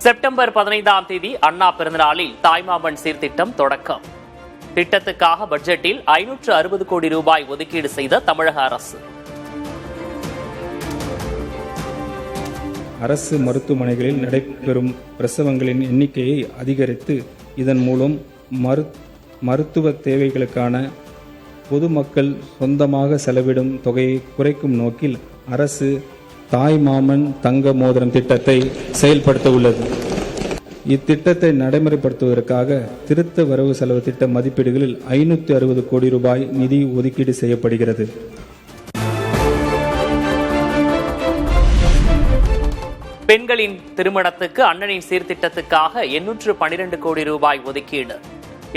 September 15ஆம் தேதி அண்ணா பிறந்தநாளில் தாய்மாமன் சீர்திட்டம் தொடக்கம். திட்டத்துக்காக பட்ஜெட்டில் 560 கோடி ரூபாய் ஒதுக்கீடு செய்த தமிழக அரசு. அரசு மருத்துவமனைகளில் நடைபெறும் பிரசவங்களின் எண்ணிக்கையை அதிகரித்து இதன் மூலம் மருத்துவ தேவைகளுக்கான பொதுமக்கள் சொந்தமாக செலவிடும் தொகையை குறைக்கும் நோக்கில் அரசு தாய்மாமன் தங்க மோதிரம் திட்டத்தை செயல்படுத்த உள்ளது. இத்திட்டத்தை நடைமுறைப்படுத்துவதற்காக திருத்த வரவு செலவு திட்ட மதிப்பீடுகளில் 560 கோடி ரூபாய் நிதி ஒதுக்கீடு செய்யப்படுகிறது. பெண்களின் திருமணத்துக்கு அண்ணனின் சீர்திட்டத்துக்காக 812 கோடி ரூபாய் ஒதுக்கீடு.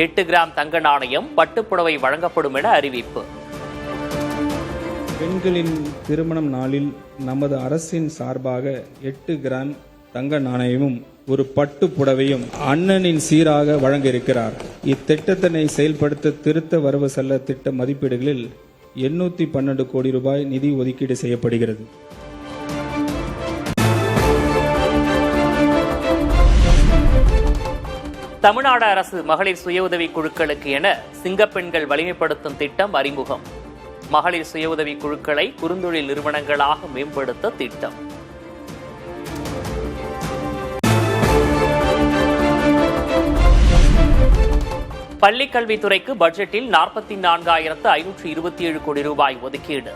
8 கிராம் தங்க நாணயம், பட்டுப்புடவை வழங்கப்படும் என அறிவிப்பு. பெண்களின் திருமணம் நாளில் நமது அரசின் சார்பாக 8 கிராம் தங்க நாணயமும் ஒரு பட்டு புடவையும் அண்ணனின் சீராக வழங்க இருக்கிறார். இத்திட்டத்தினை செயல்படுத்த திருத்த வரவு செல்ல திட்ட மதிப்பீடுகளில் 812 கோடி ரூபாய் நிதி ஒதுக்கீடு செய்யப்படுகிறது. தமிழ்நாடு அரசு மகளிர் சுய உதவி குழுக்களுக்கு என சிங்கப்பெண்கள் வலிமைப்படுத்தும் திட்டம் அறிமுகம். மகளிர் சுய உதவி குழுக்களை குறுந்தொழில் நிறுவனங்களாக மேம்படுத்த திட்டம். பள்ளிக் கல்வித்துறைக்கு பட்ஜெட்டில் 44,527 கோடி ரூபாய் ஒதுக்கீடு.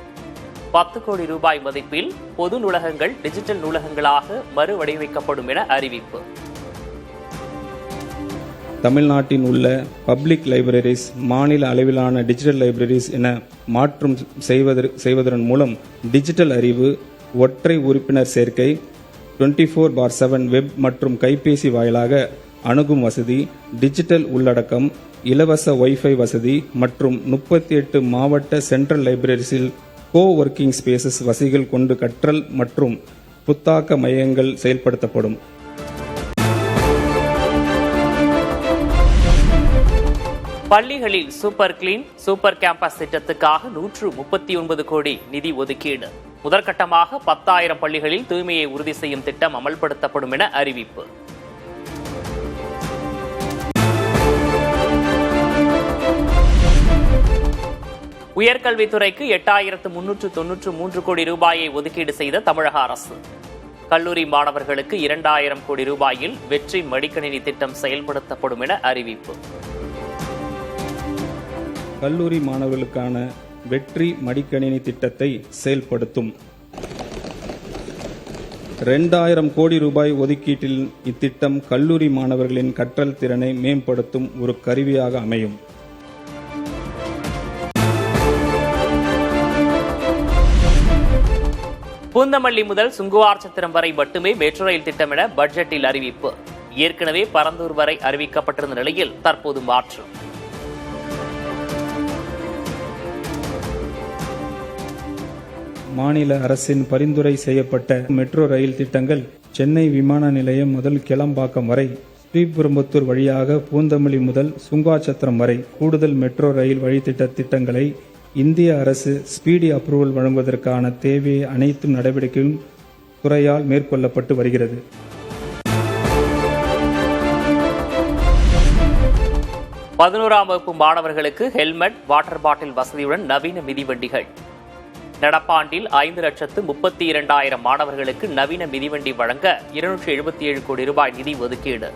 10 கோடி ரூபாய் மதிப்பில் பொது நூலகங்கள் டிஜிட்டல் நூலகங்களாக மறுவடிவமைக்கப்படும் என அறிவிப்பு. தமிழ்நாட்டின் உள்ள பப்ளிக் லைப்ரரிஸ் மாநில அளவிலான டிஜிட்டல் லைப்ரரிஸ் என மாற்றம் செய்வதன் மூலம் டிஜிட்டல் அறிவு, ஒற்றை உறுப்பினர் சேர்க்கை, 24/7 வெப் மற்றும் கைபேசி வாயிலாக அணுகும் வசதி, டிஜிட்டல் உள்ளடக்கம், இலவச வைஃபை வசதி மற்றும் 38 மாவட்ட சென்ட்ரல் லைப்ரரிஸில் கோ ஒர்க்கிங் ஸ்பேசஸ் வசதிகள் கொண்டு கற்றல் மற்றும் புத்தாக்க மையங்கள் செயல்படுத்தப்படும். பள்ளிகளில் சூப்பர் கிளீன், சூப்பர் கேம்பஸ் திட்டத்துக்காக 139 கோடி நிதி ஒதுக்கீடு. முதற்கட்டமாக 10,000 பள்ளிகளில் தூய்மையை உறுதி செய்யும் திட்டம் அமல்படுத்தப்படும் என அறிவிப்பு. உயர்கல்வித்துறைக்கு 8,393 கோடி ரூபாயை ஒதுக்கீடு செய்த தமிழக அரசு. கல்லூரி மாணவர்களுக்கு 2,000 கோடி ரூபாயில் வெற்றி மடிக்கணினி திட்டம் செயல்படுத்தப்படும் என அறிவிப்பு. கல்லூரி மாணவர்களுக்கான வெற்றி மடிக்கணினி திட்டத்தை செயல்படுத்தும். 2,000 கோடி ரூபாய் ஒதுக்கீட்டில் இத்திட்டம் கல்லூரி மாணவர்களின் கற்றல் திறனை மேம்படுத்தும் ஒரு கருவியாக அமையும். பூந்தமல்லி முதல் சுங்குவார்சத்திரம் வரை மட்டுமே மெட்ரோ ரயில் திட்டம் என பட்ஜெட்டில் அறிவிப்பு. ஏற்கனவே பரந்தூர் வரை அறிவிக்கப்பட்டிருந்த நிலையில் தற்போது மாற்றம். மாநில அரசின் பரிந்துரை செய்யப்பட்ட மெட்ரோ ரயில் திட்டங்கள் சென்னை விமான நிலையம் முதல் கிளம்பாக்கம் வரை, ஸ்ரீபெரும்புத்தூர் வழியாக பூந்தமல்லி முதல் சுங்குவார்சத்திரம் வரை கூடுதல் மெட்ரோ ரயில் வழித்திட்ட திட்டங்களை இந்திய அரசு ஸ்பீடி அப்ரூவல் வழங்குவதற்கான தேவையை அனைத்து நடவடிக்கைகளும் துறையால் மேற்கொள்ளப்பட்டு வருகிறது. பதினோராம் வகுப்பு மாணவர்களுக்கு ஹெல்மெட், வாட்டர் பாட்டில் வசதியுடன் நவீன மிதிவண்டிகள். நடப்பாண்டில் 5,32,000 மாணவர்களுக்கு நவீன மிதிவண்டி வழங்க 277 கோடி ரூபாய் நிதி ஒதுக்கீடு.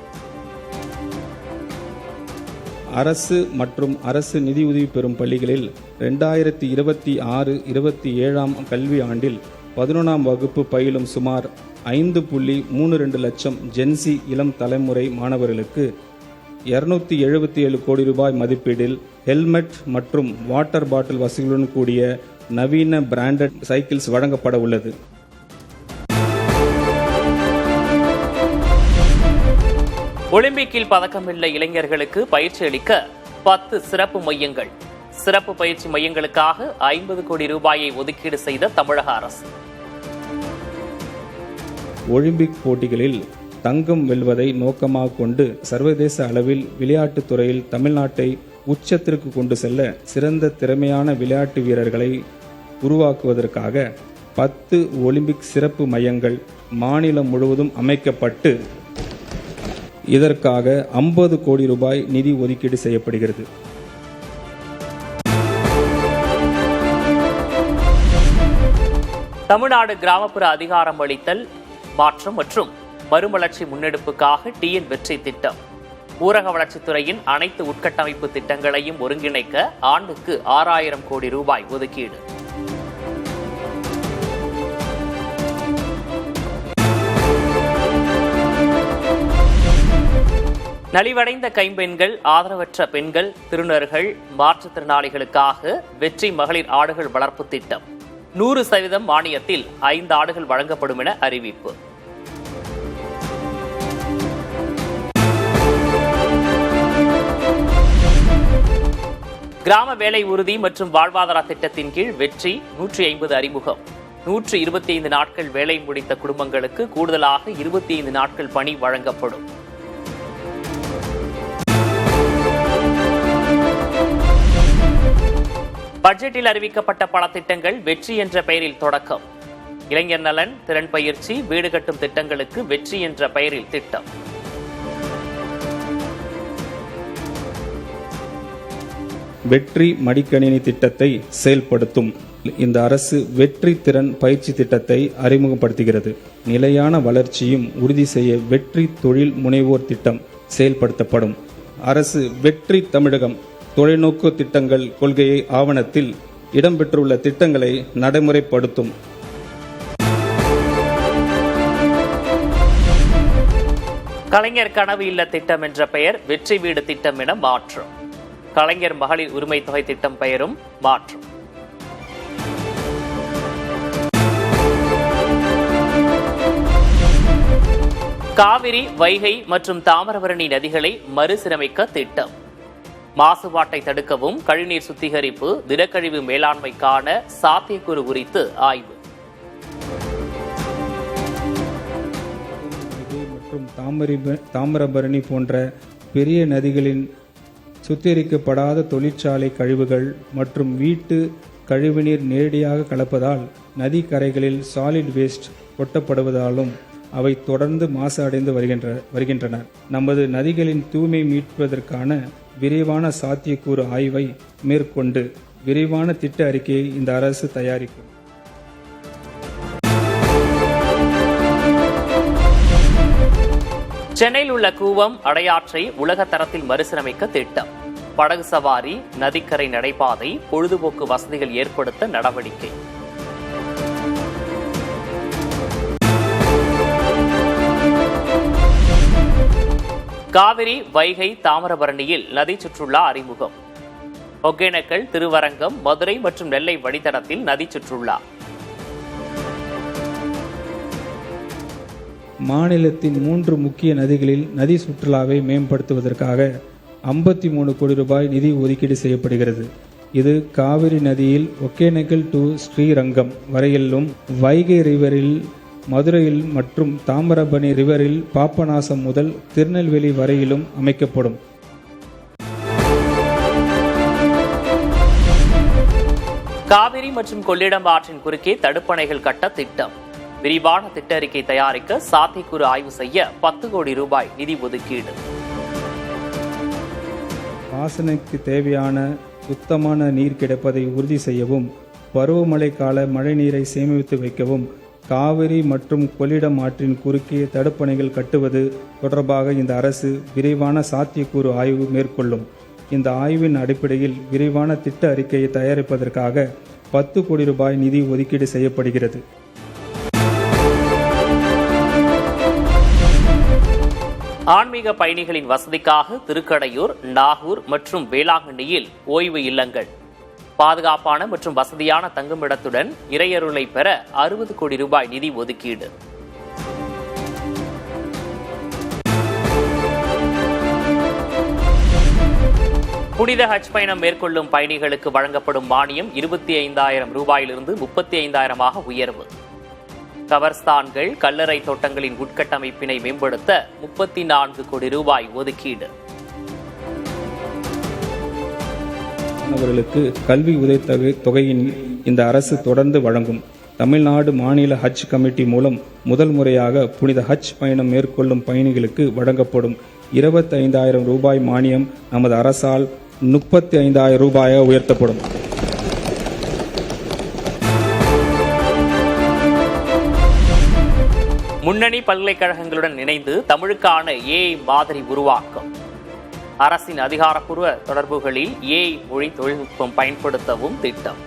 அரசு மற்றும் அரசு நிதியுதவி பெறும் பள்ளிகளில் 2026-27 கல்வி ஆண்டில் 11ஆம் வகுப்பு பயிலும் சுமார் 5.32 லட்சம் ஜென்சி இளம் தலைமுறை மாணவர்களுக்கு 277 கோடி ரூபாய் மதிப்பீடில் ஹெல்மெட் மற்றும் வாட்டர் பாட்டில் வசதிகளுடன் கூடிய நவீன பிராண்டட் சைக்கிள்ஸ் வழங்கப்பட உள்ளது. ஒலிம்பிக்கில் பதக்கமில்ல இளைஞர்களுக்கு பயிற்சி அளிக்க 10 சிறப்பு மையங்கள். சிறப்பு பயிற்சி மையங்களுக்காக 50 கோடி ரூபாயை ஒதுக்கீடு செய்த தமிழக அரசு. ஒலிம்பிக் போட்டிகளில் தங்கம் வெல்வதை நோக்கமாக கொண்டு சர்வதேச அளவில் விளையாட்டுத் துறையில் தமிழ்நாட்டை உச்சத்திற்கு கொண்டு செல்ல சிறந்த திறமையான விளையாட்டு வீரர்களை உருவாக்குவதற்காக 10 ஒலிம்பிக் சிறப்பு மையங்கள் மாநிலம் முழுவதும் அமைக்கப்பட்டு இதற்காக 50 கோடி ரூபாய் நிதி ஒதுக்கீடு செய்யப்படுகிறது. தமிழ்நாடு கிராமப்புற அதிகாரம் அளித்தல் மாற்றம் மற்றும் மறுமலர்ச்சி முன்னெடுப்புக்காக TN வெற்றி திட்டம் ஊரக வளர்ச்சித்துறையின் அனைத்து உட்கட்டமைப்பு திட்டங்களையும் ஒருங்கிணைக்க ஆண்டுக்கு 6000 கோடி ரூபாய் ஒதுக்கீடு. நலிவடைந்த கைம்பெண்கள், ஆதரவற்ற பெண்கள், திருநர்கள், மாற்றுத்திறனாளிகளுக்காக வெற்றி மகளிர் ஆடுகள் வளர்ப்பு திட்டம் 100% மானியத்தில் 5 ஆடுகள் வழங்கப்படும் என அறிவிப்பு. கிராம வேலை உறுதி மற்றும் வாழ்வாதார திட்டத்தின் கீழ் வெற்றி 150 அறிமுகம். 125 நாட்கள் வேலை முடித்த குடும்பங்களுக்கு கூடுதலாக 25 நாட்கள் பணி வழங்கப்படும். பட்ஜெட்டில் அறிவிக்கப்பட்ட பல திட்டங்கள் வெற்றி என்ற பெயரில் தொடக்கம். இளைஞர் நலன், திறன் பயிற்சி, வீடு கட்டும் திட்டங்களுக்கு வெற்றி என்ற பெயரில் திட்டம். வெற்றி மடிக்கணினி திட்டத்தை செயல்படுத்தும். இந்த அரசு வெற்றி திறன் பயிற்சி திட்டத்தை அறிமுகப்படுத்துகிறது. நிலையான வளர்ச்சியும் உறுதி செய்ய வெற்றி தொழில் முனைவோர் திட்டம் செயல்படுத்தப்படும். அரசு வெற்றி தமிழகம் தொலைநோக்கு திட்டங்கள் கொள்கையை ஆவணத்தில் இடம்பெற்றுள்ள திட்டங்களை நடைமுறைப்படுத்தும். கலைஞர் கனவு இல்ல திட்டம் என்ற பெயர் வெற்றி வீடு திட்டம் என மாற்றம். கலைஞர் மகளிர் உரிமை தொகை திட்டம் பெயரும் மாற்றம். காவிரி, வைகை மற்றும் தாமிரபரணி நதிகளை மறுசீரமைக்க திட்டம். மாசுபாட்டை தடுக்கவும் கழிநீர் சுத்திகரிப்பு, திடக்கழிவு மேலாண்மைக்கான சாத்தியக்கூறு குறித்து ஆய்வு. மற்றும் தாமிரபரணி போன்ற பெரிய நதிகளின் சுத்திகரிக்கப்படாத தொழிற்சாலை கழிவுகள் மற்றும் வீட்டு கழிவுநீர் நேரடியாக கலப்பதால் நதி கரைகளில் சாலிட் வேஸ்ட் கொட்டப்படுவதாலும் அவை தொடர்ந்து மாசு அடைந்து வருகின்றன. நமது நதிகளின் தூய்மை மீட்பதற்கான விரிவான சாத்தியக்கூறு ஆய்வை மேற்கொண்டு விரிவான திட்ட அறிக்கையை இந்த அரசு தயாரிக்கும். சென்னையில் உள்ள கூவம், அடையாற்றை உலக தரத்தில் மறுசீரமைக்க திட்டம். படகு சவாரி, நதிக்கரை நடைபாதை, பொழுதுபோக்கு வசதிகள் ஏற்படுத்த நடவடிக்கை. காவிரி, வைகை, தாமிரபரணியில் நதி சுற்றுலா அறிமுகம். ஒகேனக்கல், திருவரங்கம், மதுரை மற்றும் நெல்லை வழித்தடத்தில் நதி சுற்றுலா. மாநிலத்தின் 3 முக்கிய நதிகளில் நதி சுற்றுலாவை மேம்படுத்துவதற்காக 53 கோடி ரூபாய் நிதி ஒதுக்கீடு செய்யப்படுகிறது. இது காவிரி நதியில் ஒகேனக்கல் டு ஸ்ரீரங்கம் வரையிலும், வைகை ரிவரில் மதுரையில் மற்றும் தாமிரபரணி ரிவரில் பாபநாசம் முதல் திருநெல்வேலி வரையிலும் அமைக்கப்படும். காவிரி மற்றும் கொள்ளிடம் ஆற்றின் குறுக்கே தடுப்பணைகள் கட்ட திட்டம். விரிவான திட்ட அறிக்கை தயாரிக்க சாத்தியக்கூறு ஆய்வு செய்ய 10 கோடி ரூபாய் நிதி ஒதுக்கீடு. பாசனக்கு தேவையான சுத்தமான நீர் கிடைப்பதை உறுதி செய்யவும், பருவமழை கால மழைநீரை சேமித்து வைக்கவும் காவிரி மற்றும் கொள்ளிடம் ஆற்றின் குறுக்கே தடுப்பணைகள் கட்டுவது தொடர்பாக இந்த அரசு விரிவான சாத்தியக்கூறு ஆய்வு மேற்கொள்ளும். இந்த ஆய்வின் அடிப்படையில் விரிவான திட்ட அறிக்கையை தயாரிப்பதற்காக 10 கோடி ரூபாய் நிதி ஒதுக்கீடு செய்யப்படுகிறது. ஆன்மீக பயணிகளின் வசதிக்காக திருக்கடையூர், நாகூர் மற்றும் வேளாங்கண்ணியில் ஓய்வு இல்லங்கள். பாதுகாப்பான மற்றும் வசதியான தங்குமிடத்துடன் இறையருளை பெற 60 கோடி ரூபாய் நிதி ஒதுக்கீடு. புனித ஹஜ் பயணம் மேற்கொள்ளும் பயணிகளுக்கு வழங்கப்படும் மானியம் 25,000 ரூபாயிலிருந்து 35,000 உயர்வு. கபர்ஸ்தான்கள், கல்லறை தோட்டங்களின் உட்கட்டமைப்பினை மேம்படுத்த 34 கோடி ரூபாய் ஒதுக்கீடு. மாணவர்களுக்கு கல்வி உதவித்தொகையின் இந்த அரசு தொடர்ந்து வழங்கும். தமிழ்நாடு மாநில ஹஜ் கமிட்டி மூலம் முதல் முறையாக புனித ஹஜ் பயணம் மேற்கொள்ளும் பயணிகளுக்கு வழங்கப்படும் 25,000 ரூபாய் மானியம் நமது அரசால் 35,000 ரூபாயாக உயர்த்தப்படும். முன்னணி பல்கலைக்கழகங்களுடன் இணைந்து தமிழுக்கான ஏஐ மாதிரி உருவாக்கம். அரசின் அதிகாரப்பூர்வ தொடர்புகளில் ஏஐ மொழி தொழில்நுட்பம் பயன்படுத்தவும் திட்டம்.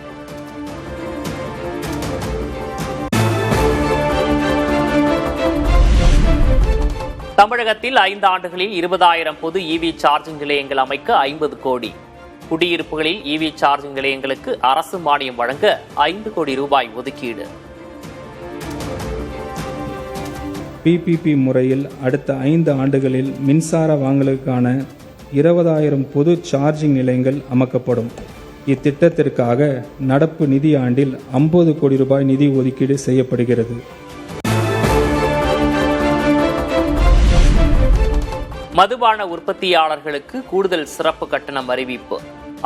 தமிழகத்தில் 5 ஆண்டுகளில் 20,000 பொது இவி சார்ஜிங் நிலையங்கள் அமைக்க 50 கோடி. குடியிருப்புகளில் இவி சார்ஜிங் நிலையங்களுக்கு அரசு மானியம் வழங்க 5 கோடி ரூபாய் ஒதுக்கீடு. பிபிபி முறையில் அடுத்த 5 ஆண்டுகளில் மின்சார வாங்கலுக்கான 20,000 பொது சார்ஜிங் நிலையங்கள் அமைக்கப்படும். இத்திட்டத்திற்காக நடப்பு நிதி ஆண்டில் 50 கோடி ரூபாய் நிதி ஒதுக்கீடு செய்யப்படுகிறது. மதுபான உற்பத்தியாளர்களுக்கு கூடுதல் சிறப்பு கட்டணம் அறிவிப்பு.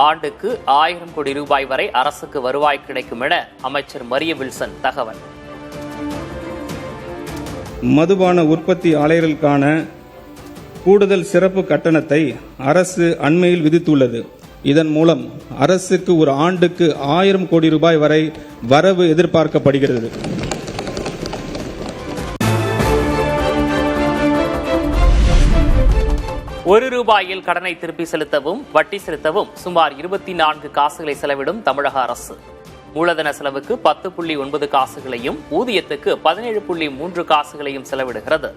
ஆண்டுக்கு 1000 கோடி ரூபாய் வரை அரசுக்கு வருவாய் கிடைக்கும் என அமைச்சர் மரிய வில்சன் தகவல். மதுபான உற்பத்தி ஆலைகளுக்கான கூடுதல் சிறப்பு கட்டணத்தை அரசு அண்மையில் விதித்துள்ளது. இதன் மூலம் அரசுக்கு ஒரு ஆண்டுக்கு 1000 கோடி ரூபாய் வரை வரவு எதிர்பார்க்கப்படுகிறது. ₹1 கடனை திருப்பி செலுத்தவும் வட்டி செலுத்தவும் சுமார் 24 காசுகளை செலவிடும் தமிழக அரசு. மூலதன செலவுக்கு 10.9 காசுகளையும் ஊதியத்துக்கு 17.3 காசுகளையும் செலவிடுகிறது.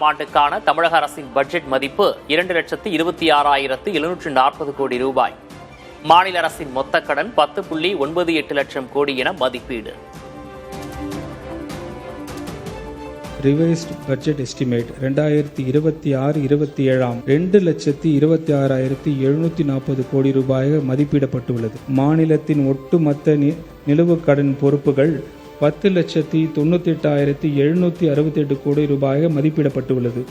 ஆண்டுக்கான தமிழக அரசின் பட்ஜெட் மதிப்பு 2,26,740 கோடி ரூபாய். மாநில அரசின் மொத்த கடன் 10.98 லட்சம் கோடி என மதிப்பீடு. ரிவைஸ்ட் பட்ஜெட் எஸ்டிமேட் 2026-27 2,26,740 கோடி ரூபாயாக மதிப்பிடப்பட்டுள்ளது. மாநிலத்தின் ஒட்டுமொத்த நிலுவு கடன் பொறுப்புகள் 10,98,768 கோடி ரூபாயாக மதிப்பிடப்பட்டுள்ளது.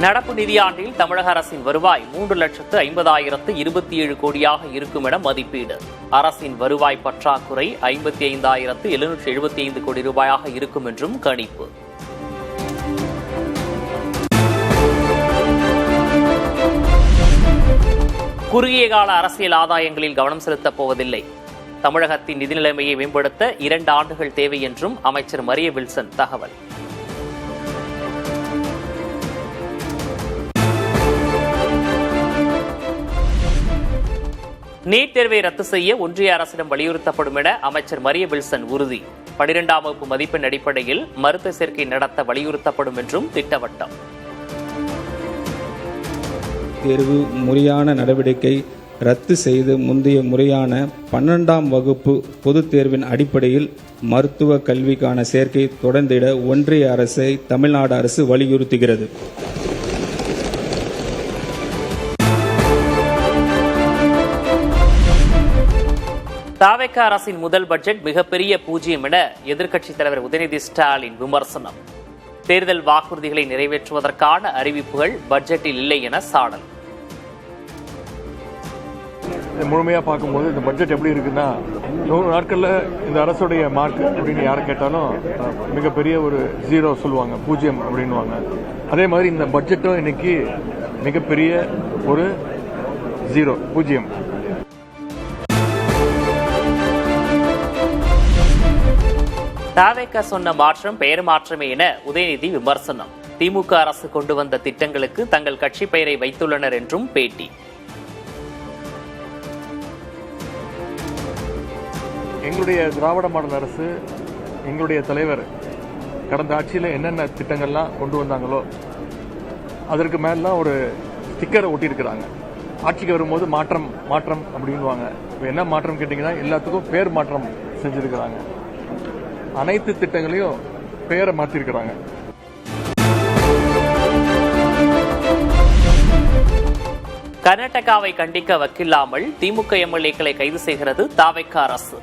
நடப்பு நிதியாண்டில் தமிழக அரசின் வருவாய் 3,50,027 கோடியாக இருக்கும் என மதிப்பீடு. அரசின் வருவாய் பற்றாக்குறை 55,775 கோடி ரூபாயாக இருக்கும் என்றும் கணிப்பு. குறுகிய கால அரசியல் ஆதாயங்களில் கவனம் செலுத்தப் போவதில்லை. தமிழகத்தின் நிதி நிலைமையை மேம்படுத்த 2 ஆண்டுகள் தேவை என்றும் அமைச்சர் மரிய வில்சன் தகவல். நீட் தேர்வை ரத்து செய்ய ஒன்றிய அரசிடம் வலியுறுத்தப்படும் என அமைச்சர் மரிய வில்சன் உறுதி. 12ஆம் வகுப்பு மதிப்பெண் அடிப்படையில் மருத்துவ சேர்க்கை நடத்த வலியுறுத்தப்படும் என்றும் திட்டவட்டம். தேர்வு முறையான நடவடிக்கை ரத்து செய்து முந்தைய முறையான 12ஆம் வகுப்பு பொதுத் தேர்வின் அடிப்படையில் மருத்துவ கல்விக்கான சேர்க்கை தொடர்ந்திட ஒன்றிய அரசை தமிழ்நாடு அரசு வலியுறுத்துகிறது. தாவேக அரசின் முதல் பட்ஜெட் மிகப்பெரிய பூஜ்ஜியம் என எதிர்க்கட்சித் தலைவர் உதயநிதி ஸ்டாலின் விமர்சனம். தேர்தல் வாக்குறுதிகளை நிறைவேற்றுவதற்கான அறிவிப்புகள் பட்ஜெட்டில் இல்லை என சாடல். முழுமையாக பார்க்கும்போது இந்த பட்ஜெட் எப்படி இருக்குன்னா 100 நாட்களில் இந்த அரசுடைய மார்க் அப்படின்னு யாரை கேட்டாலும் மிகப்பெரிய ஒரு 0 சொல்லுவாங்க, 0 அப்படின்வாங்க. அதே மாதிரி இந்த பட்ஜெட்டும் இன்னைக்கு மிகப்பெரிய ஒரு 0. தாவேக சொன்ன மாற்றம் பெயர் மாற்றமே என உதயநிதி விமர்சனம். திமுக அரசு கொண்டு வந்த திட்டங்களுக்கு தங்கள் கட்சி பெயரை வைத்துள்ளனர் என்றும் பேட்டி. எங்களுடைய திராவிட மாடல் அரசு, எங்களுடைய தலைவர் கடந்த ஆட்சியில் என்னென்ன திட்டங்கள்லாம் கொண்டு வந்தாங்களோ அதற்கு மேலாம் ஒரு ஸ்டிக்கரை ஒட்டியிருக்கிறாங்க. ஆட்சிக்கு வரும்போது மாற்றம் மாற்றம் அப்படின்வாங்க. இப்போ என்ன மாற்றம் கேட்டிங்கன்னா எல்லாத்துக்கும் பேர் மாற்றம் செஞ்சிருக்கிறாங்க. அனைத்து திட்டங்களையும் பெயரை மாற்றிருக்கிறாங்க. கர்நாடகாவை கண்டிக்க வக்கில்லாமல் திமுக எம்எல்ஏக்களை கைது செய்கிறது தாவேக அரசு.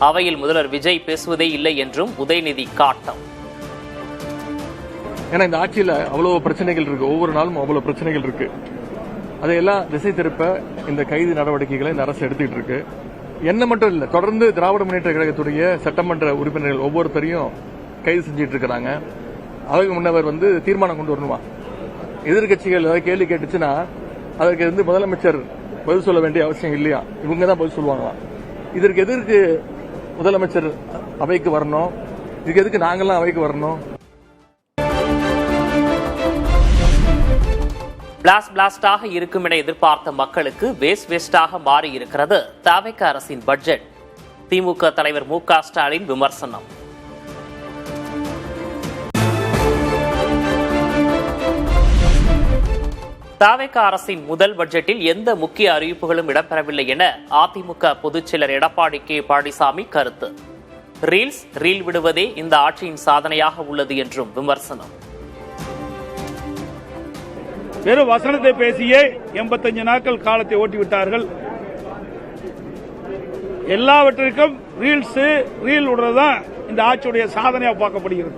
அவையில் முதல்வர் விஜய் பேசுவதே இல்லை என்றும் உதயநிதி காட்டம். ஏன்னா இந்த ஆட்சியில் அவ்வளவு பிரச்சனைகள் இருக்கு, ஒவ்வொரு நாளும் அவ்வளவு பிரச்சனைகள் இருக்கு. அதையெல்லாம் திசை திருப்ப இந்த கைது நடவடிக்கைகளை இந்த அரசு எடுத்துட்டு இருக்கு. என்ன மட்டும் இல்லை, தொடர்ந்து திராவிட முன்னேற்ற கழகத்துடைய சட்டமன்ற உறுப்பினர்கள் ஒவ்வொருத்தரையும் கைது செஞ்சிட்டு இருக்கிறாங்க. அதுக்கு முன்னவர் தீர்மானம் கொண்டு வரணுமா? எதிர்கட்சிகள் ஏதாவது கேள்வி கேட்டுச்சுன்னா அதற்கு முதலமைச்சர் பதில் சொல்ல வேண்டிய அவசியம் இல்லையா? இவங்க தான் பதில் சொல்லுவாங்களாம். இதற்கு எதற்கு முதலமைச்சர் அவைக்கு வரணும்? இதுக்கு எதுக்கு நாங்கெல்லாம் அவைக்கு வரணும்? பிளாஸ்டாக இருக்கும் என எதிர்பார்த்த மக்களுக்கு வேஸ்டாக மாறி இருக்கிறது தவிக அரசின் பட்ஜெட். திமுக தலைவர் மு.க. ஸ்டாலின் விமர்சனம். தவிக அரசின் முதல் பட்ஜெட்டில் எந்த முக்கிய அறிவிப்புகளும் இடம்பெறவில்லை என அதிமுக பொதுச்செயலர் எடப்பாடி கே. பழனிசாமி கருத்து. ரீல் விடுவதே இந்த ஆட்சியின் சாதனையாக உள்ளது என்றும் விமர்சனம். வெறும் வசனத்தை பேசியே 85 நாட்கள் காலத்தை ஓட்டிவிட்டார்கள். எல்லாவற்றிற்கும் ரீல் விடுறதுதான் இந்த ஆட்சியுடைய சாதனையாக பார்க்கப்படுகிறது.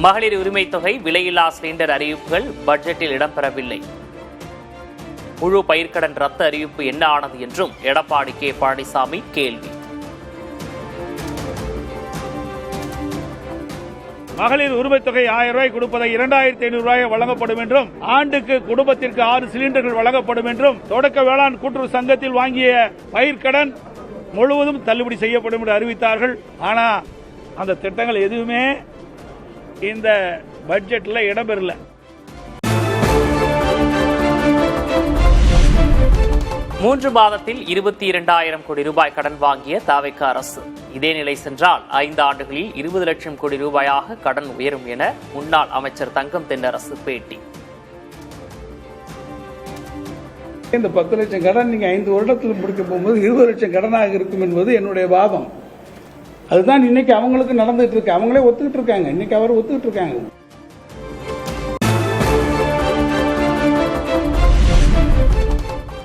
மகளிர் உரிமை தொகை, விலையில்லா சிலிண்டர் அறிவிப்புகள் பட்ஜெட்டில் இடம்பெறவில்லை. முழு பயிர்க்கடன் ரத்து அறிவிப்பு என்ன ஆனது என்றும் எடப்பாடி கே. பழனிசாமி கேள்வி. மகளிர் உரிமை தொகை 1000 ரூபாய் கொடுப்பதை 2500 ரூபாய் வழங்கப்படும் என்றும், ஆண்டுக்கு குடும்பத்திற்கு 6 சிலிண்டர்கள் வழங்கப்படும் என்றும், தொடக்க வேளாண் கூட்டுறவு சங்கத்தில் வாங்கிய பயிர்க்கடன் முழுவதும் தள்ளுபடி செய்யப்படும் என்று அறிவித்தார்கள். ஆனா அந்த திட்டங்கள் எதுவுமே இந்த பட்ஜெட்ல இடம்பெறல. மூன்று மாதத்தில் 22,000 கோடி ரூபாய் கடன் வாங்கிய தவிக அரசு. இதே நிலை சென்றால் 5 ஆண்டுகளில் 20 லட்சம் கோடி ரூபாயாக கடன் உயரும் என முன்னாள் அமைச்சர் தங்கம் தென்னரசு பேட்டி. இந்த 10 லட்சம் கடன் நீங்க 5 வருடத்தில் முடிக்க போகும்போது 20 லட்சம் கடனாக இருக்கும் என்பது என்னுடைய வாதம். அதுதான் இன்னைக்கு அவங்களுக்கு நடந்துட்டு இருக்கு. அவங்களே ஒத்துக்கிட்டு இருக்காங்க. இன்னைக்கு அவர் ஒத்துக்கிட்டு இருக்காங்க.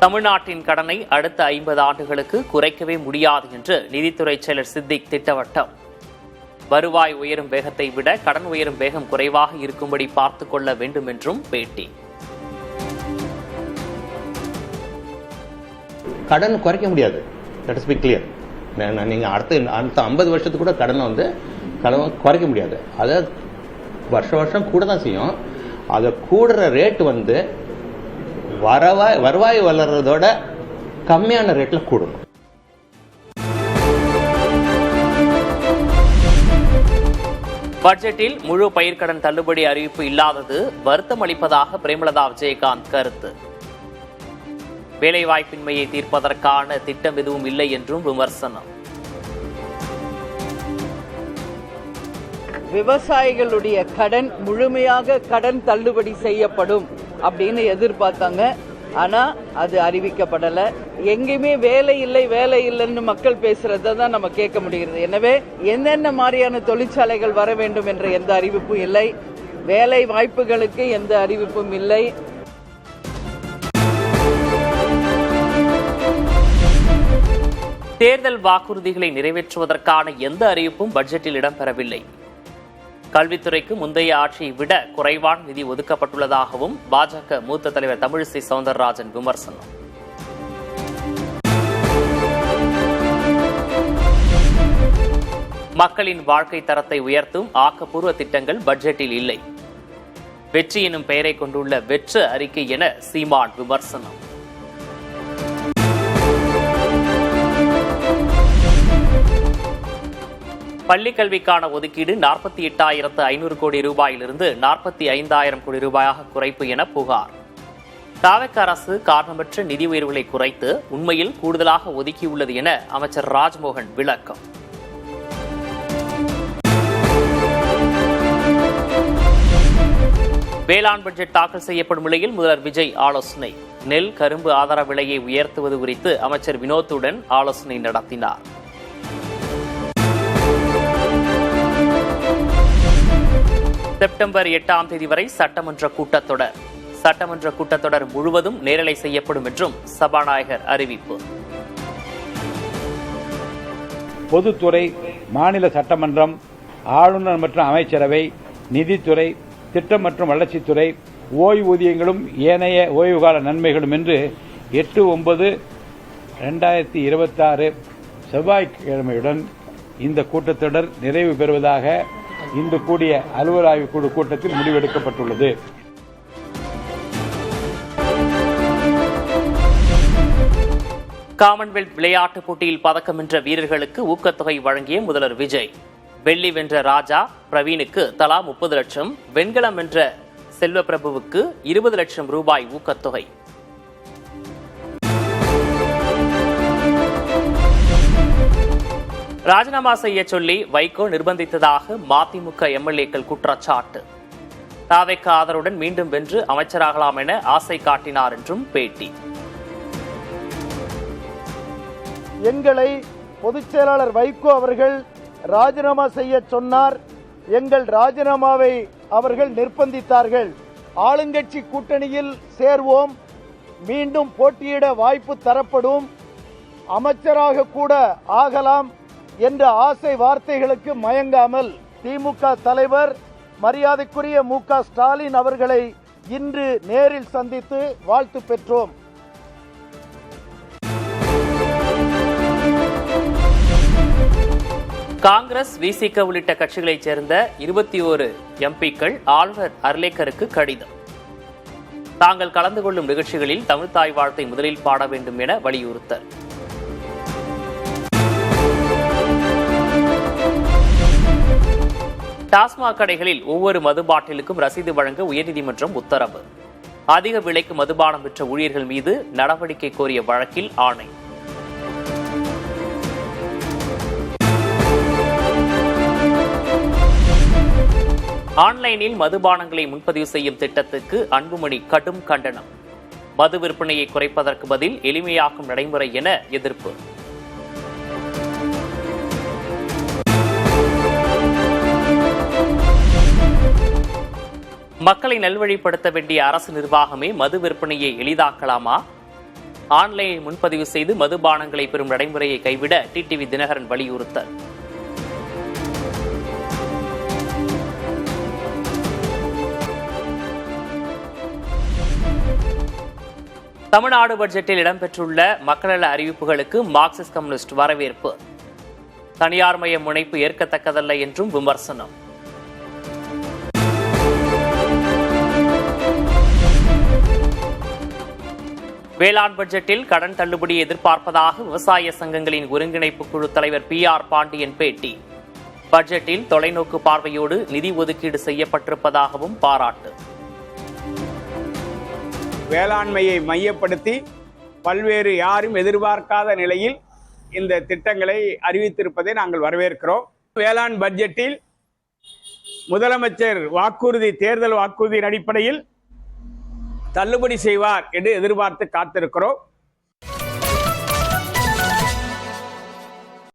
தமிழ்நாட்டின் கடனை அடுத்த 50 ஆண்டுகளுக்கு குறைக்கவே முடியாது என்று நிதித்துறை செயலர் சித்திக் திட்டவட்டம். வருவாய் உயரும் வேகத்தை விட கடன் உயரும் வேகம் குறைவாக இருக்கும்படி பார்த்துக் கொள்ள வேண்டும் என்றும் பேட்டி. கடன் குறைக்க முடியாது. Let us B clear. நீங்க அடுத்த 50 வருஷத்துக்கு கூட கடனை குறைக்க முடியாது. அதை வருஷம் கூட தான் செய்யும். அதை கூடுற ரேட் வருவாய் வளர்றதோட கம்மியான ரேட்ல கூடணும். பட்ஜெட்டில் முழு பயிர்க்கடன் தள்ளுபடி அறிவிப்பு இல்லாதது வருத்தம் அளிப்பதாக பிரேமலதா விஜயகாந்த் கருத்து. வேலைவாய்ப்பின்மையை தீர்ப்பதற்கான திட்டம் எதுவும் இல்லை என்றும் விமர்சனம். விவசாயிகளுடைய கடன் முழுமையாக கடன் தள்ளுபடி செய்யப்படும் அப்படின்னு எதிர்பார்த்தாங்க. ஆனா அது அறிவிக்கப்படல. எங்கேயுமே வேலை இல்லைன்னு மக்கள் பேசுறதை தான் நம்ம கேட்க முடிகிறது. எனவே என்னென்ன மாதிரியான தொழிற்சாலைகள் வர வேண்டும் என்ற எந்த அறிவிப்பும் இல்லை. வேலை வாய்ப்புகளுக்கு எந்த அறிவிப்பும் இல்லை. தேர்தல் வாக்குறுதிகளை நிறைவேற்றுவதற்கான எந்த அறிவிப்பும் பட்ஜெட்டில் இடம்பெறவில்லை. கல்வித்துறைக்கு முந்தைய ஆட்சியை விட குறைவான நிதி ஒதுக்கப்பட்டுள்ளதாகவும் பாஜக மூத்த தலைவர் தமிழிசை சவுந்தரராஜன் விமர்சனம். மக்களின் வாழ்க்கை தரத்தை உயர்த்தும் ஆக்கப்பூர்வ திட்டங்கள் பட்ஜெட்டில் இல்லை. வெற்றி எனும் பெயரை கொண்டுள்ள வெற்று அறிக்கை என சீமான் விமர்சனம். பள்ளிக் கல்விக்கான ஒதுக்கீடு 48,500 கோடி ரூபாயிலிருந்து 45,000 கோடி ரூபாயாக குறைப்பு என புகார். தவிக அரசு காரணமற்ற நிதி உயர்வுகளை குறைத்து உண்மையில் கூடுதலாக ஒதுக்கியுள்ளது என அமைச்சர் ராஜ்மோகன் விளக்கம். வேளாண் பட்ஜெட் தாக்கல் செய்யப்படும் நிலையில் முதல்வர் விஜய் ஆலோசனை. நெல், கரும்பு ஆதார விலையை உயர்த்துவது குறித்து அமைச்சர் வினோத்துடன் ஆலோசனை நடத்தினார். செப்டம்பர் 8ஆம் தேதி வரை சட்டமன்ற கூட்டத்தொடர். சட்டமன்ற கூட்டத்தொடர் முழுவதும் நேரலை செய்யப்படும் என்றும் சபாநாயகர் அறிவிப்பு. பொதுத்துறை, மாநில சட்டமன்றம், ஆளுநர் மற்றும் அமைச்சரவை, நிதித்துறை, திட்டம் மற்றும் வளர்ச்சித்துறை, ஓய்வூதியங்களும் ஏனைய ஓய்வுகால நன்மைகளும் என்று 8/9/2026 செவ்வாய்க்கிழமையுடன் இந்த கூட்டத்தொடர் நிறைவு பெறுவதாக இன்று கூடிய அலுவல் ஆய்வுக் குழு கூட்டத்தில் முடிவெடுக்கப்பட்டுள்ளது. காமன்வெல்த் விளையாட்டுப் போட்டியில் பதக்கம் வென்ற வீரர்களுக்கு ஊக்கத்தொகை வழங்கிய முதல்வர் விஜய். வெள்ளி வென்ற ராஜா பிரவீனுக்கு தலா 30 லட்சம், வெண்கலம் வென்ற செல்வப்பிரபுவுக்கு 20 லட்சம் ரூபாய் ஊக்கத்தொகை. ராஜினாமா செய்ய சொல்லி வைகோ நிர்பந்தித்ததாக மதிமுக எம்எல்ஏக்கள் குற்றச்சாட்டு. தாவேக்கு ஆதரவுடன் மீண்டும் வென்று அமைச்சராகலாம் என ஆசை காட்டினார் என்றும் பேட்டி. எங்களை பொதுச் செயலாளர் வைகோ அவர்கள் ராஜினாமா செய்ய சொன்னார். எங்கள் ராஜினாமாவை அவர்கள் நிர்பந்தித்தார்கள். ஆளுங்கட்சி கூட்டணியில் சேர்வோம், மீண்டும் போட்டியிட வாய்ப்பு தரப்படும், அமைச்சராக கூட ஆகலாம் என்ற ஆசை வார்த்தைகளுக்கு மயங்காமல் திமுக தலைவர் மரியாதைக்குரிய மு.க. ஸ்டாலின் அவர்களை இன்று நேரில் சந்தித்து வாழ்த்து பெற்றோம். காங்கிரஸ், விசிக உள்ளிட்ட கட்சிகளைச் சேர்ந்த 21 எம்பிக்கள் ஆளுநர் அர்லேக்கருக்கு கடிதம். தாங்கள் கலந்து கொள்ளும் நிகழ்ச்சிகளில் தமிழ்த்தாய் வாழ்த்தை முதலில் பாட வேண்டும் என வலியுறுத்தல். டாஸ்மாக் கடைகளில் ஒவ்வொரு மது பாட்டிலுக்கும் ரசீது வழங்க உயர்நீதிமன்றம் உத்தரவு. அதிக விலைக்கு மதுபானம் விற்ற ஊழியர்கள் மீது நடவடிக்கை கோரிய வழக்கில் ஆணை. ஆன்லைனில் மதுபானங்களை முன்பதிவு செய்யும் திட்டத்துக்கு அன்புமணி கடும் கண்டனம். மது விற்பனையை குறைப்பதற்கு பதில் எளிமையாக்கும் நடைமுறை என எதிர்ப்பு. மக்களை நல்வழிப்படுத்த வேண்டிய அரசு நிர்வாகமே மது விற்பனையை எளிதாக்கலாமா? ஆன்லைனில் முன்பதிவு செய்து மதுபானங்களை பெறும் நடைமுறையை கைவிட டிடிவி தினகரன் வலியுறுத்தல். தமிழ்நாடு பட்ஜெட்டில் இடம்பெற்றுள்ள மக்களநல அறிவிப்புகளுக்கு மார்க்சிஸ்ட் கம்யூனிஸ்ட் வரவேற்பு. தனியார் மய முனைப்பு ஏற்கத்தக்கதல்ல என்றும் விமர்சனம். வேளாண் பட்ஜெட்டில் கடன் தள்ளுபடி எதிர்பார்ப்பதாக விவசாய சங்கங்களின் ஒருங்கிணைப்பு குழு தலைவர் PR பாண்டியன் பேட்டி. பட்ஜெட்டில் தொலைநோக்கு பார்வையோடு நிதி ஒதுக்கீடு செய்யப்பட்டிருப்பதாகவும் பாராட்டு. வேளாண்மையை மையப்படுத்தி பல்வேறு யாரும் எதிர்பார்க்காத நிலையில் இந்த திட்டங்களை அறிவித்திருப்பதை நாங்கள் வரவேற்கிறோம். வேளாண் பட்ஜெட்டில் முதலமைச்சர் தேர்தல் வாக்குறுதியின் அடிப்படையில் தள்ளுபடி செய்வார் என்று எதிர்பார்த்து காத்திருக்கிறோம்.